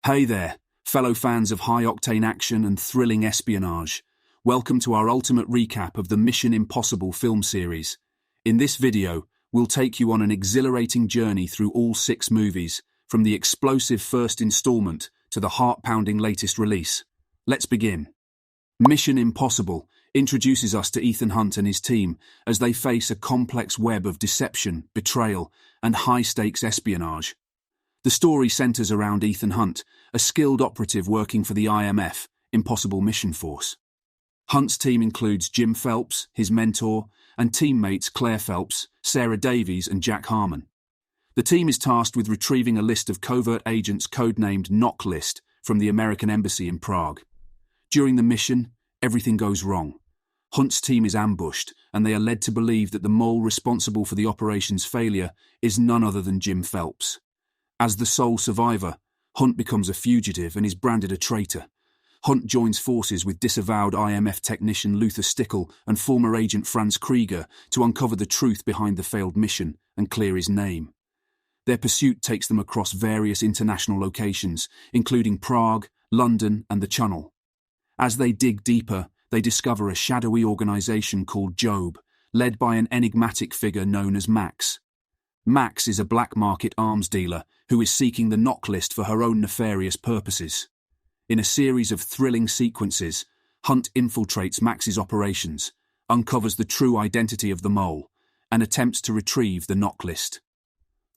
Hey there, fellow fans of high-octane action and thrilling espionage. Welcome to our ultimate recap of the Mission Impossible film series. In this video, we'll take you on an exhilarating journey through all 6 movies, from the explosive first installment to the heart-pounding latest release. Let's begin. Mission Impossible introduces us to Ethan Hunt and his team as they face a complex web of deception, betrayal, and high-stakes espionage. The story centers around Ethan Hunt, a skilled operative working for the IMF, Impossible Mission Force. Hunt's team includes Jim Phelps, his mentor, and teammates Claire Phelps, Sarah Davies, and Jack Harmon. The team is tasked with retrieving a list of covert agents codenamed Knock List from the American Embassy in Prague. During the mission, everything goes wrong. Hunt's team is ambushed, and they are led to believe that the mole responsible for the operation's failure is none other than Jim Phelps. As the sole survivor, Hunt becomes a fugitive and is branded a traitor. Hunt joins forces with disavowed IMF technician Luther Stickle and former agent Franz Krieger to uncover the truth behind the failed mission and clear his name. Their pursuit takes them across various international locations, including Prague, London, and the Channel. As they dig deeper, they discover a shadowy organization called Job, led by an enigmatic figure known as Max. Max is a black market arms dealer who is seeking the Knock List for her own nefarious purposes. In a series of thrilling sequences, Hunt infiltrates Max's operations, uncovers the true identity of the mole, and attempts to retrieve the Knock List.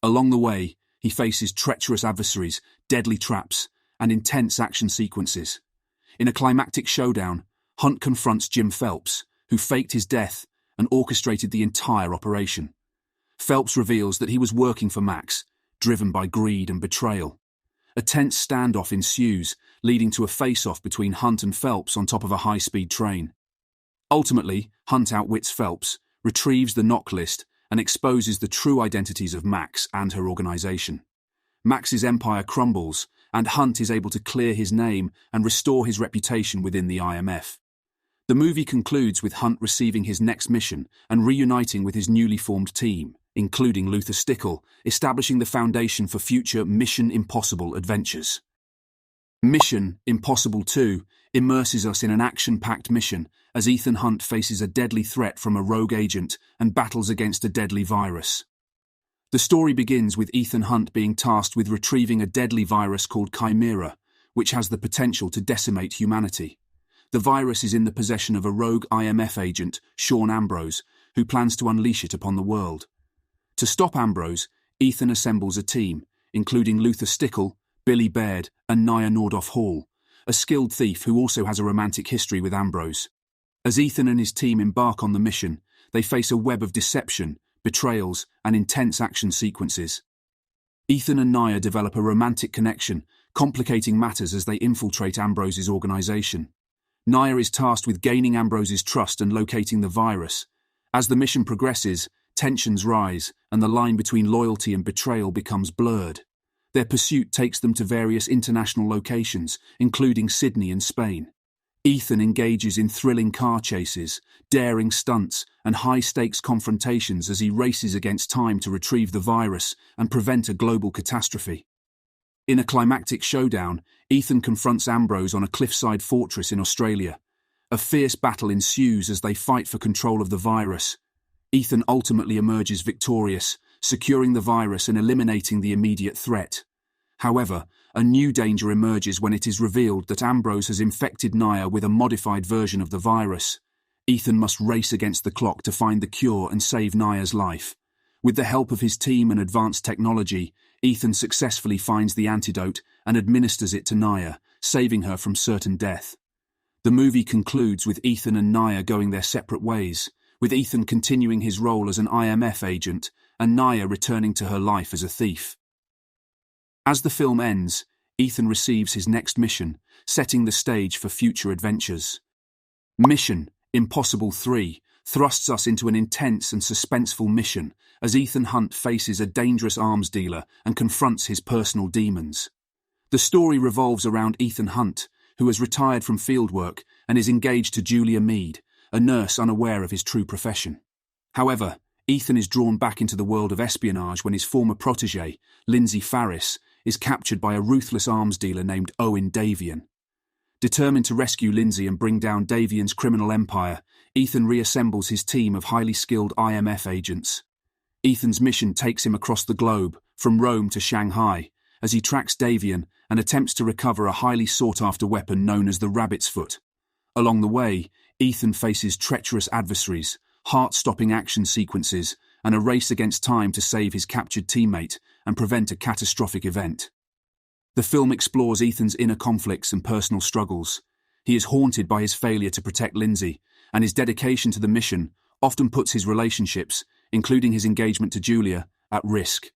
Along the way, he faces treacherous adversaries, deadly traps, and intense action sequences. In a climactic showdown, Hunt confronts Jim Phelps, who faked his death and orchestrated the entire operation. Phelps reveals that he was working for Max, driven by greed and betrayal. A tense standoff ensues, leading to a face-off between Hunt and Phelps on top of a high-speed train. Ultimately, Hunt outwits Phelps, retrieves the Knock List, and exposes the true identities of Max and her organization. Max's empire crumbles, and Hunt is able to clear his name and restore his reputation within the IMF. The movie concludes with Hunt receiving his next mission and reuniting with his newly formed team, including Luther Stickle, establishing the foundation for future Mission Impossible adventures. Mission Impossible 2 immerses us in an action-packed mission as Ethan Hunt faces a deadly threat from a rogue agent and battles against a deadly virus. The story begins with Ethan Hunt being tasked with retrieving a deadly virus called Chimera, which has the potential to decimate humanity. The virus is in the possession of a rogue IMF agent, Sean Ambrose, who plans to unleash it upon the world. To stop Ambrose, Ethan assembles a team, including Luther Stickle, Billy Baird, and Nia Nordoff Hall, a skilled thief who also has a romantic history with Ambrose. As Ethan and his team embark on the mission, they face a web of deception, betrayals, and intense action sequences. Ethan and Nia develop a romantic connection, complicating matters as they infiltrate Ambrose's organization. Nia is tasked with gaining Ambrose's trust and locating the virus. As the mission progresses, tensions rise, and the line between loyalty and betrayal becomes blurred. Their pursuit takes them to various international locations, including Sydney and Spain. Ethan engages in thrilling car chases, daring stunts, and high-stakes confrontations as he races against time to retrieve the virus and prevent a global catastrophe. In a climactic showdown, Ethan confronts Ambrose on a cliffside fortress in Australia. A fierce battle ensues as they fight for control of the virus. Ethan ultimately emerges victorious, securing the virus and eliminating the immediate threat. However, a new danger emerges when it is revealed that Ambrose has infected Nia with a modified version of the virus. Ethan must race against the clock to find the cure and save Nia's life. With the help of his team and advanced technology, Ethan successfully finds the antidote and administers it to Nia, saving her from certain death. The movie concludes with Ethan and Nia going their separate ways, with Ethan continuing his role as an IMF agent and Nia returning to her life as a thief. As the film ends, Ethan receives his next mission, setting the stage for future adventures. Mission Impossible 3 thrusts us into an intense and suspenseful mission as Ethan Hunt faces a dangerous arms dealer and confronts his personal demons. The story revolves around Ethan Hunt, who has retired from fieldwork and is engaged to Julia Mead, a nurse unaware of his true profession. However, Ethan is drawn back into the world of espionage when his former protégé, Lindsay Farris, is captured by a ruthless arms dealer named Owen Davian. Determined to rescue Lindsay and bring down Davian's criminal empire, Ethan reassembles his team of highly skilled IMF agents. Ethan's mission takes him across the globe, from Rome to Shanghai, as he tracks Davian and attempts to recover a highly sought-after weapon known as the Rabbit's Foot. Along the way, Ethan faces treacherous adversaries, heart-stopping action sequences, and a race against time to save his captured teammate and prevent a catastrophic event. The film explores Ethan's inner conflicts and personal struggles. He is haunted by his failure to protect Lindsay, and his dedication to the mission often puts his relationships, including his engagement to Julia, at risk.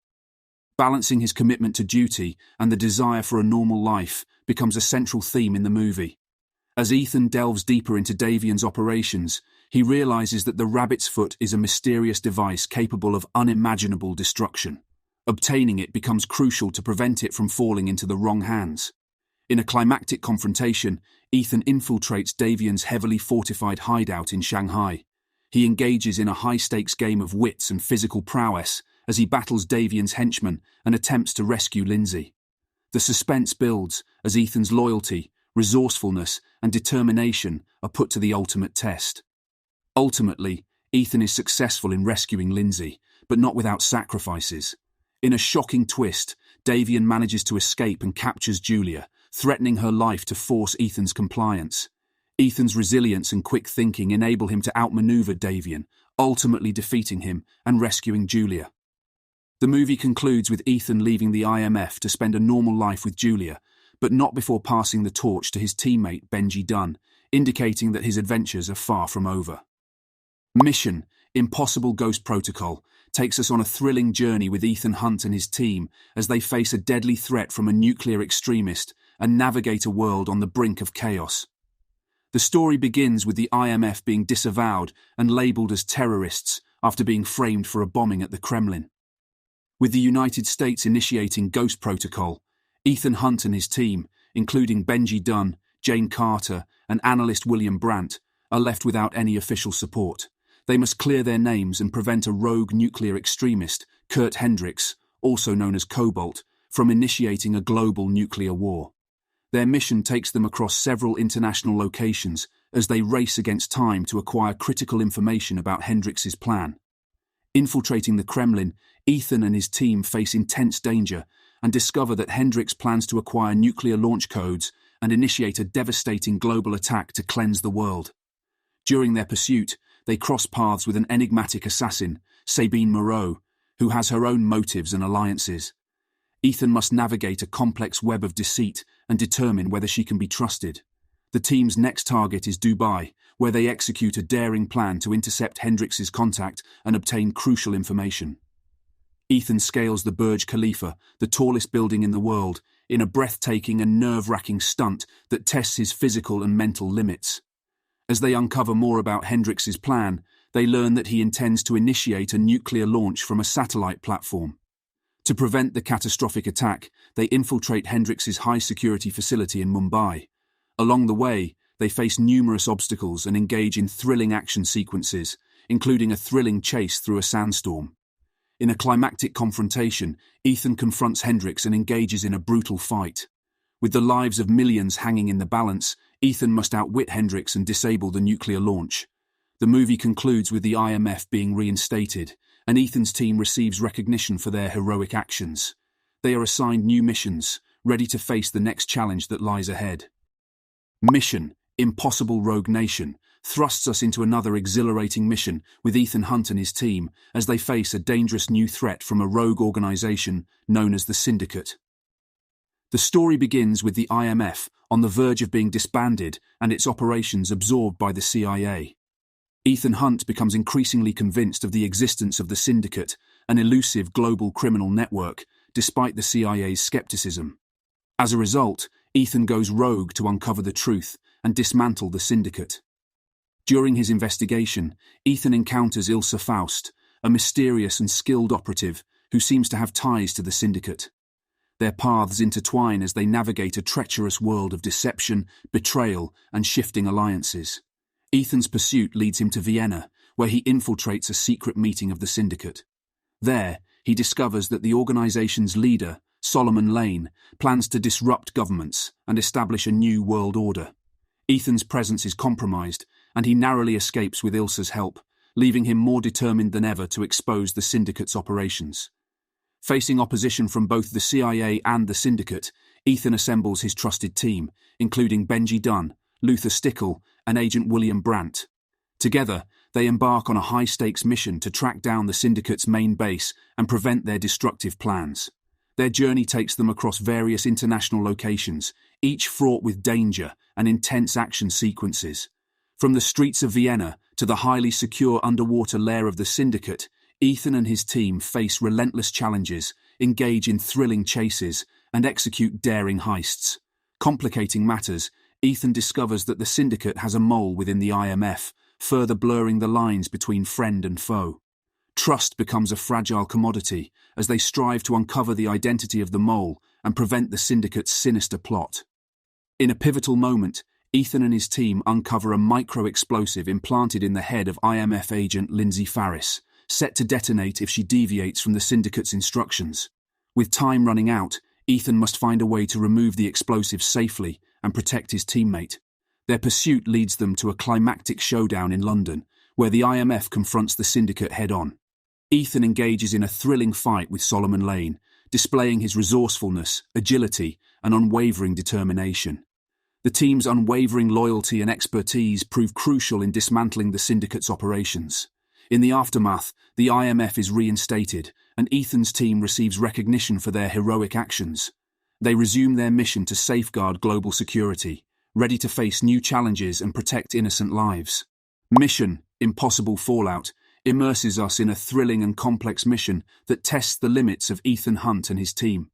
Balancing his commitment to duty and the desire for a normal life becomes a central theme in the movie. As Ethan delves deeper into Davian's operations, he realizes that the Rabbit's Foot is a mysterious device capable of unimaginable destruction. Obtaining it becomes crucial to prevent it from falling into the wrong hands. In a climactic confrontation, Ethan infiltrates Davian's heavily fortified hideout in Shanghai. He engages in a high-stakes game of wits and physical prowess as he battles Davian's henchmen and attempts to rescue Lindsay. The suspense builds as Ethan's loyalty, resourcefulness, and determination are put to the ultimate test. Ultimately, Ethan is successful in rescuing Lindsay, but not without sacrifices. In a shocking twist, Davian manages to escape and captures Julia, threatening her life to force Ethan's compliance. Ethan's resilience and quick thinking enable him to outmaneuver Davian, ultimately defeating him and rescuing Julia. The movie concludes with Ethan leaving the IMF to spend a normal life with Julia, but not before passing the torch to his teammate Benji Dunn, indicating that his adventures are far from over. Mission: Impossible Ghost Protocol takes us on a thrilling journey with Ethan Hunt and his team as they face a deadly threat from a nuclear extremist and navigate a world on the brink of chaos. The story begins with the IMF being disavowed and labelled as terrorists after being framed for a bombing at the Kremlin. With the United States initiating Ghost Protocol, Ethan Hunt and his team, including Benji Dunn, Jane Carter, and analyst William Brandt, are left without any official support. They must clear their names and prevent a rogue nuclear extremist, Kurt Hendricks, also known as Cobalt, from initiating a global nuclear war. Their mission takes them across several international locations as they race against time to acquire critical information about Hendrix's plan. Infiltrating the Kremlin, Ethan and his team face intense danger and discover that Hendrix plans to acquire nuclear launch codes and initiate a devastating global attack to cleanse the world. During their pursuit, they cross paths with an enigmatic assassin, Sabine Moreau, who has her own motives and alliances. Ethan must navigate a complex web of deceit and determine whether she can be trusted. The team's next target is Dubai, where they execute a daring plan to intercept Hendrix's contact and obtain crucial information. Ethan scales the Burj Khalifa, the tallest building in the world, in a breathtaking and nerve-wracking stunt that tests his physical and mental limits. As they uncover more about Hendrix's plan, they learn that he intends to initiate a nuclear launch from a satellite platform. To prevent the catastrophic attack, they infiltrate Hendrix's high-security facility in Mumbai. Along the way, they face numerous obstacles and engage in thrilling action sequences, including a thrilling chase through a sandstorm. In a climactic confrontation, Ethan confronts Hendrix and engages in a brutal fight. With the lives of millions hanging in the balance, Ethan must outwit Hendrix and disable the nuclear launch. The movie concludes with the IMF being reinstated, and Ethan's team receives recognition for their heroic actions. They are assigned new missions, ready to face the next challenge that lies ahead. Mission: Impossible Rogue Nation thrusts us into another exhilarating mission with Ethan Hunt and his team as they face a dangerous new threat from a rogue organization known as the Syndicate. The story begins with the IMF on the verge of being disbanded and its operations absorbed by the CIA. Ethan Hunt becomes increasingly convinced of the existence of the Syndicate, an elusive global criminal network, despite the CIA's skepticism. As a result, Ethan goes rogue to uncover the truth and dismantle the Syndicate. During his investigation, Ethan encounters Ilsa Faust, a mysterious and skilled operative who seems to have ties to the Syndicate. Their paths intertwine as they navigate a treacherous world of deception, betrayal, and shifting alliances. Ethan's pursuit leads him to Vienna, where he infiltrates a secret meeting of the Syndicate. There, he discovers that the organization's leader, Solomon Lane, plans to disrupt governments and establish a new world order. Ethan's presence is compromised, and he narrowly escapes with Ilsa's help, leaving him more determined than ever to expose the Syndicate's operations. Facing opposition from both the CIA and the Syndicate, Ethan assembles his trusted team, including Benji Dunn, Luther Stickle, and Agent William Brandt. Together, they embark on a high-stakes mission to track down the Syndicate's main base and prevent their destructive plans. Their journey takes them across various international locations, each fraught with danger and intense action sequences. From the streets of Vienna to the highly secure underwater lair of the Syndicate, Ethan and his team face relentless challenges, engage in thrilling chases, and execute daring heists. Complicating matters, Ethan discovers that the Syndicate has a mole within the IMF, further blurring the lines between friend and foe. Trust becomes a fragile commodity as they strive to uncover the identity of the mole and prevent the Syndicate's sinister plot. In a pivotal moment, Ethan and his team uncover a micro-explosive implanted in the head of IMF agent Lindsay Farris, set to detonate if she deviates from the Syndicate's instructions. With time running out, Ethan must find a way to remove the explosive safely and protect his teammate. Their pursuit leads them to a climactic showdown in London, where the IMF confronts the Syndicate head-on. Ethan engages in a thrilling fight with Solomon Lane, displaying his resourcefulness, agility, and unwavering determination. The team's unwavering loyalty and expertise prove crucial in dismantling the Syndicate's operations. In the aftermath, the IMF is reinstated, and Ethan's team receives recognition for their heroic actions. They resume their mission to safeguard global security, ready to face new challenges and protect innocent lives. Mission: Impossible Fallout immerses us in a thrilling and complex mission that tests the limits of Ethan Hunt and his team.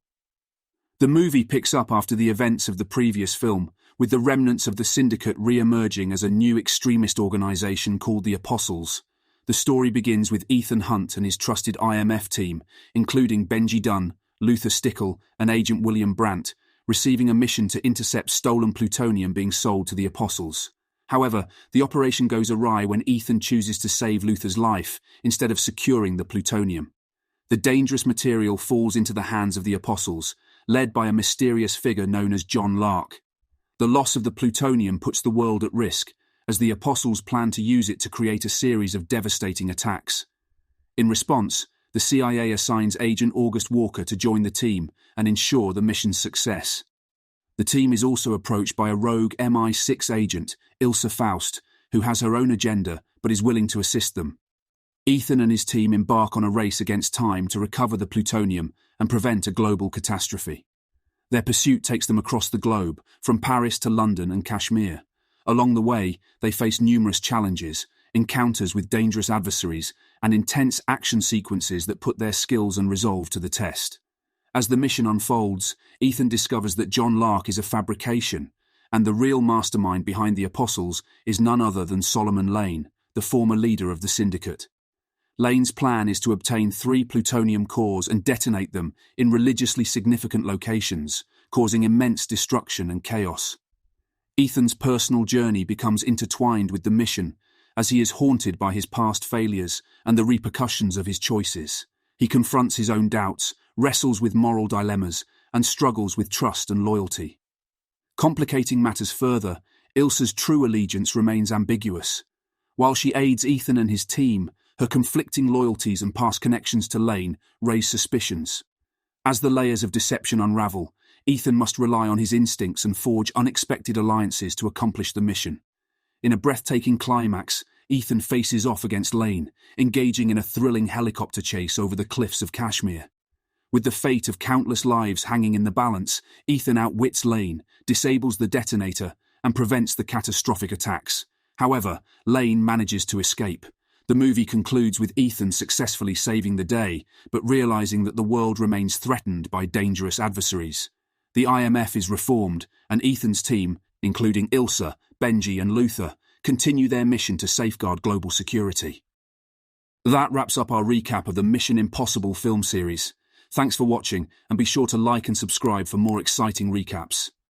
The movie picks up after the events of the previous film, with the remnants of the Syndicate re-emerging as a new extremist organization called the Apostles. The story begins with Ethan Hunt and his trusted IMF team, including Benji Dunn, Luther Stickle, and Agent William Brandt, receiving a mission to intercept stolen plutonium being sold to the Apostles. However, the operation goes awry when Ethan chooses to save Luther's life instead of securing the plutonium. The dangerous material falls into the hands of the Apostles, led by a mysterious figure known as John Lark. The loss of the plutonium puts the world at risk, as the Apostles plan to use it to create a series of devastating attacks. In response, the CIA assigns Agent August Walker to join the team and ensure the mission's success. The team is also approached by a rogue MI6 agent, Ilsa Faust, who has her own agenda but is willing to assist them. Ethan and his team embark on a race against time to recover the plutonium and prevent a global catastrophe. Their pursuit takes them across the globe, from Paris to London and Kashmir. Along the way, they face numerous challenges, encounters with dangerous adversaries, and intense action sequences that put their skills and resolve to the test. As the mission unfolds, Ethan discovers that John Lark is a fabrication, and the real mastermind behind the Apostles is none other than Solomon Lane, the former leader of the Syndicate. Lane's plan is to obtain 3 plutonium cores and detonate them in religiously significant locations, causing immense destruction and chaos. Ethan's personal journey becomes intertwined with the mission, as he is haunted by his past failures and the repercussions of his choices. He confronts his own doubts, wrestles with moral dilemmas, and struggles with trust and loyalty. Complicating matters further, Ilsa's true allegiance remains ambiguous. While she aids Ethan and his team, her conflicting loyalties and past connections to Lane raise suspicions. As the layers of deception unravel, Ethan must rely on his instincts and forge unexpected alliances to accomplish the mission. In a breathtaking climax, Ethan faces off against Lane, engaging in a thrilling helicopter chase over the cliffs of Kashmir. With the fate of countless lives hanging in the balance, Ethan outwits Lane, disables the detonator, and prevents the catastrophic attacks. However, Lane manages to escape. The movie concludes with Ethan successfully saving the day, but realizing that the world remains threatened by dangerous adversaries. The IMF is reformed, and Ethan's team, including Ilsa, Benji, and Luther, continue their mission to safeguard global security. That wraps up our recap of the Mission Impossible film series. Thanks for watching, and be sure to like and subscribe for more exciting recaps.